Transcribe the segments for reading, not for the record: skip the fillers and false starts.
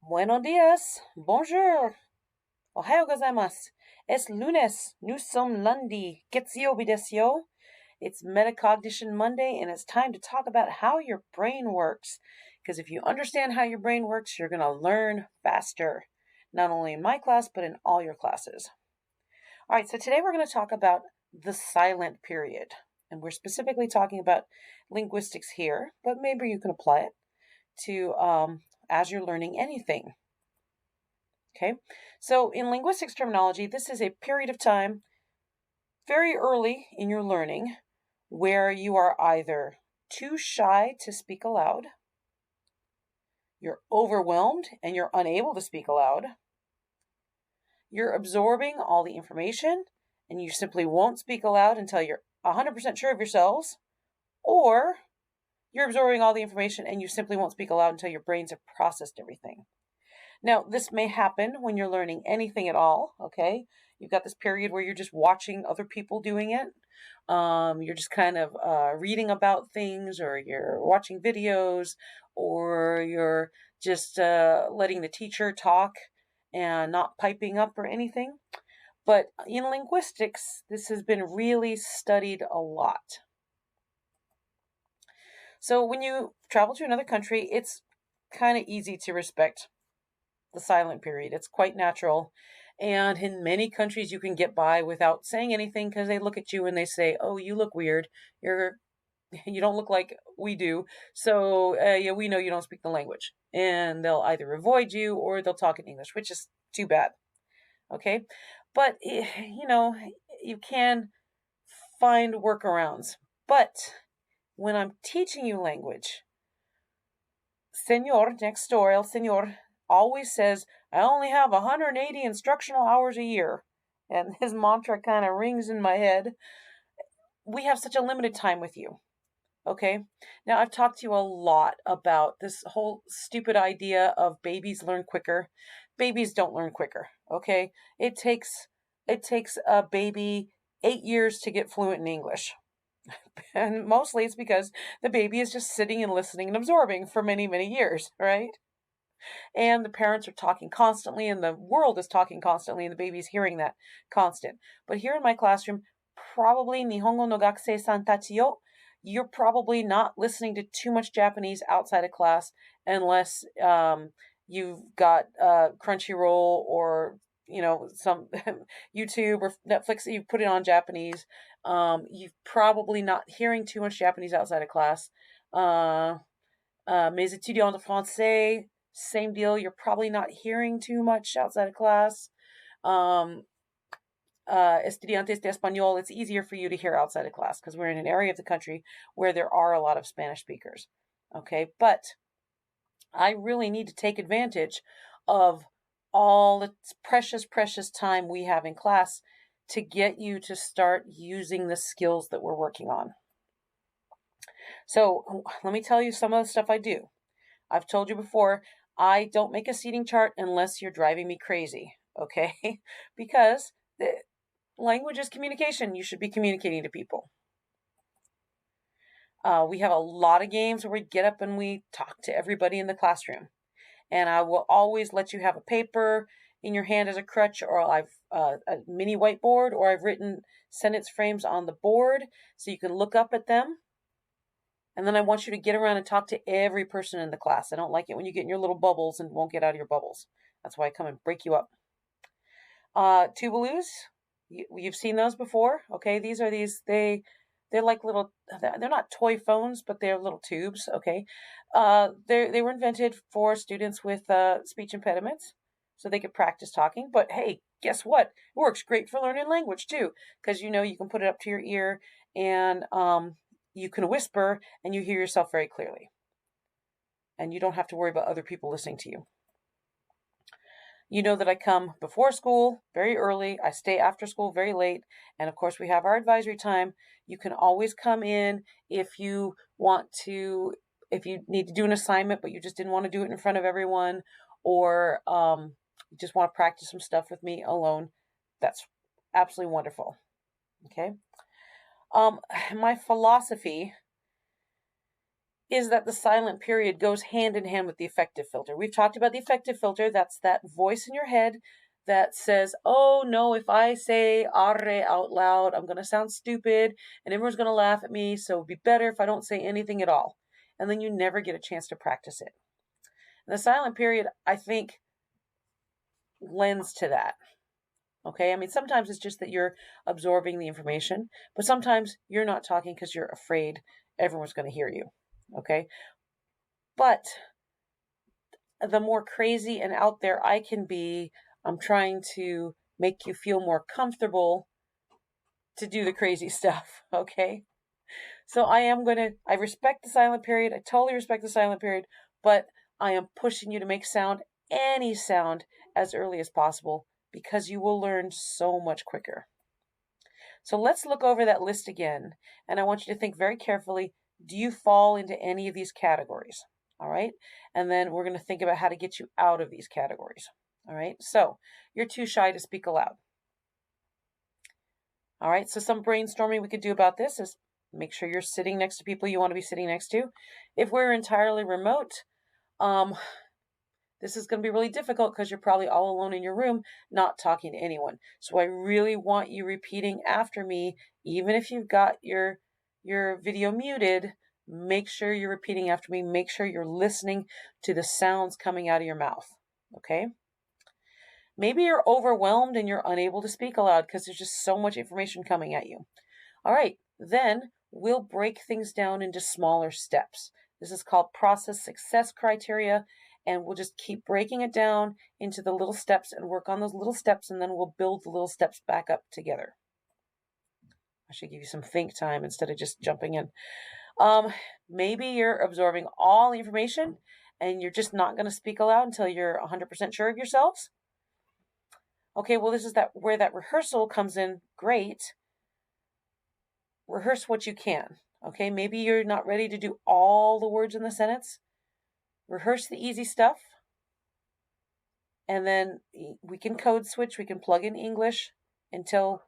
Buenos días. Bonjour. Ohayo gozaimasu. Es lunes. Nous sommes lundi. Getsuyobi desu yo. It's Metacognition Monday, and it's time to talk about how your brain works. Because if you understand how your brain works, you're going to learn faster. Not only in my class, but in all your classes. All right, so today we're going to talk about the silent period. And we're specifically talking about linguistics here, but maybe you can apply it to as you're learning anything. Okay, so in linguistics terminology, this is a period of time very early in your learning where you are either too shy to speak aloud, you're overwhelmed and you're unable to speak aloud, you're absorbing all the information and you simply won't speak aloud until you're 100% sure of yourselves, or you're absorbing all the information and you simply won't speak aloud until your brains have processed everything. Now, this may happen when you're learning anything at all, okay? You've got this period where you're just watching other people doing it. You're just kind of reading about things, or you're watching videos, or you're just letting the teacher talk and not piping up or anything. But in linguistics, this has been really studied a lot. So when you travel to another country, it's kind of easy to respect the silent period. It's quite natural. And in many countries, you can get by without saying anything because they look at you and they say, "Oh, you look weird. You don't look like we do. So yeah, we know you don't speak the language." And they'll either avoid you or they'll talk in English, which is too bad. Okay, but you can find workarounds. But when I'm teaching you language, Senor next door, El Senor, always says, "I only have 180 instructional hours a year." And his mantra kind of rings in my head. We have such a limited time with you. Okay? Now, I've talked to you a lot about this whole stupid idea of babies learn quicker. Babies don't learn quicker. Okay? It takes a baby 8 years to get fluent in English. And mostly it's because the baby is just sitting and listening and absorbing for many, many years, right? And the parents are talking constantly and the world is talking constantly and the baby's hearing that constant. But here in my classroom, probably Nihongo no Gakusei san tachi yo, you're probably not listening to too much Japanese outside of class unless you've got Crunchyroll or some YouTube or Netflix that you put it on Japanese. You're probably not hearing too much Japanese outside of class. Mes étudiants de français, same deal. You're probably not hearing too much outside of class. Estudiantes de español, it's easier for you to hear outside of class because we're in an area of the country where there are a lot of Spanish speakers. Okay, but I really need to take advantage of all the precious, precious time we have in class to get you to start using the skills that we're working on. So let me tell you some of the stuff I do. I've told you before, I don't make a seating chart unless you're driving me crazy, okay? Because the language is communication. You should be communicating to people. We have a lot of games where we get up and we talk to everybody in the classroom. And I will always let you have a paper in your hand as a crutch, or I've a mini whiteboard, or I've written sentence frames on the board so you can look up at them. And then I want you to get around and talk to every person in the class. I don't like it when you get in your little bubbles and won't get out of your bubbles. That's why I come and break you up. Tubaloos, you've seen those before. Okay, they're like little, they're not toy phones, but they're little tubes. Okay, they were invented for students with speech impediments so they could practice talking. But hey, guess what? It works great for learning language too, because you can put it up to your ear and you can whisper and you hear yourself very clearly. And you don't have to worry about other people listening to you. You know that I come before school very early. I stay after school very late. And of course, we have our advisory time. You can always come in if you need to do an assignment, but you just didn't want to do it in front of everyone, or you just want to practice some stuff with me alone. That's absolutely wonderful. Okay. My philosophy is that the silent period goes hand in hand with the affective filter. We've talked about the affective filter. That's that voice in your head that says, oh no, if I say arre out loud, I'm going to sound stupid and everyone's going to laugh at me, so it'd be better if I don't say anything at all. And then you never get a chance to practice it. And the silent period, I think, lends to that. Okay, I mean, sometimes it's just that you're absorbing the information, but sometimes you're not talking because you're afraid everyone's going to hear you. Okay, but the more crazy and out there I can be, I'm trying to make you feel more comfortable to do the crazy stuff. Okay, so I respect the silent period. I totally respect the silent period, but I am pushing you to make any sound as early as possible, because you will learn so much quicker. So let's look over that list again, and I want you to think very carefully, do you fall into any of these categories? All right, and then we're going to think about how to get you out of these categories. All right, so you're too shy to speak aloud. All right, so some brainstorming we could do about this is make sure you're sitting next to people you want to be sitting next to. If we're entirely remote, this is going to be really difficult because you're probably all alone in your room, not talking to anyone. So I really want you repeating after me, even if you've got your video muted. Make sure you're repeating after me. Make sure you're listening to the sounds coming out of your mouth. Okay? Maybe you're overwhelmed and you're unable to speak aloud because there's just so much information coming at you. All right, then we'll break things down into smaller steps. This is called process success criteria, and we'll just keep breaking it down into the little steps and work on those little steps, and then we'll build the little steps back up together. I should give you some think time instead of just jumping in. Maybe you're absorbing all the information and you're just not going to speak aloud until you're 100% sure of yourselves. Okay, well, this is where that rehearsal comes in. Great. Rehearse what you can. Okay, maybe you're not ready to do all the words in the sentence. Rehearse the easy stuff. And then we can code switch. We can plug in English until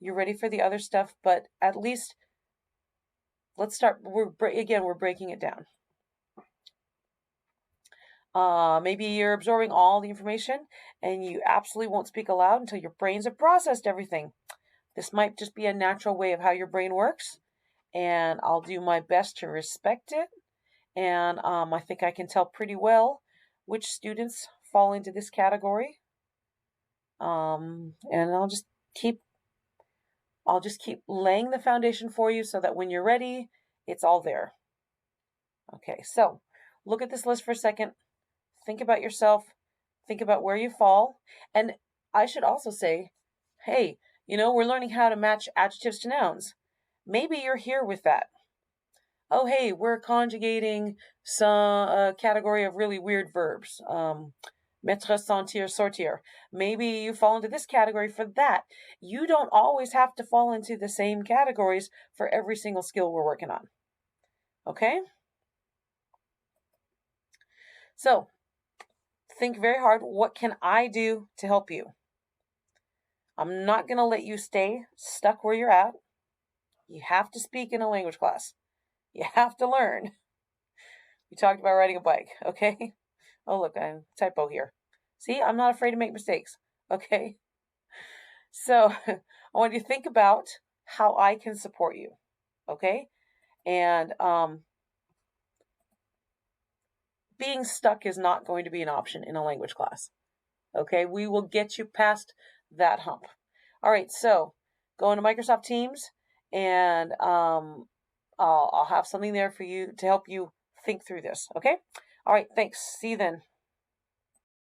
you're ready for the other stuff. But at least let's start. We're breaking it down. Maybe you're absorbing all the information and you absolutely won't speak aloud until your brains have processed everything. This might just be a natural way of how your brain works, and I'll do my best to respect it. And I think I can tell pretty well which students fall into this category. And I'll just keep laying the foundation for you so that when you're ready, it's all there. Okay, so look at this list for a second. Think about yourself. Think about where you fall. And I should also say, hey, we're learning how to match adjectives to nouns. Maybe you're here with that. Oh, hey, we're conjugating some category of really weird verbs. Mettre, sentir, sortir. Maybe you fall into this category for that. You don't always have to fall into the same categories for every single skill we're working on. Okay? So, think very hard. What can I do to help you? I'm not going to let you stay stuck where you're at. You have to speak in a language class. You have to learn. We talked about riding a bike, okay? Oh, look, I'm typo here. See, I'm not afraid to make mistakes, okay? So I want you to think about how I can support you, okay? And being stuck is not going to be an option in a language class, okay? We will get you past that hump. All right, so go into Microsoft Teams, and I'll have something there for you to help you think through this, okay? All right, thanks. See you then.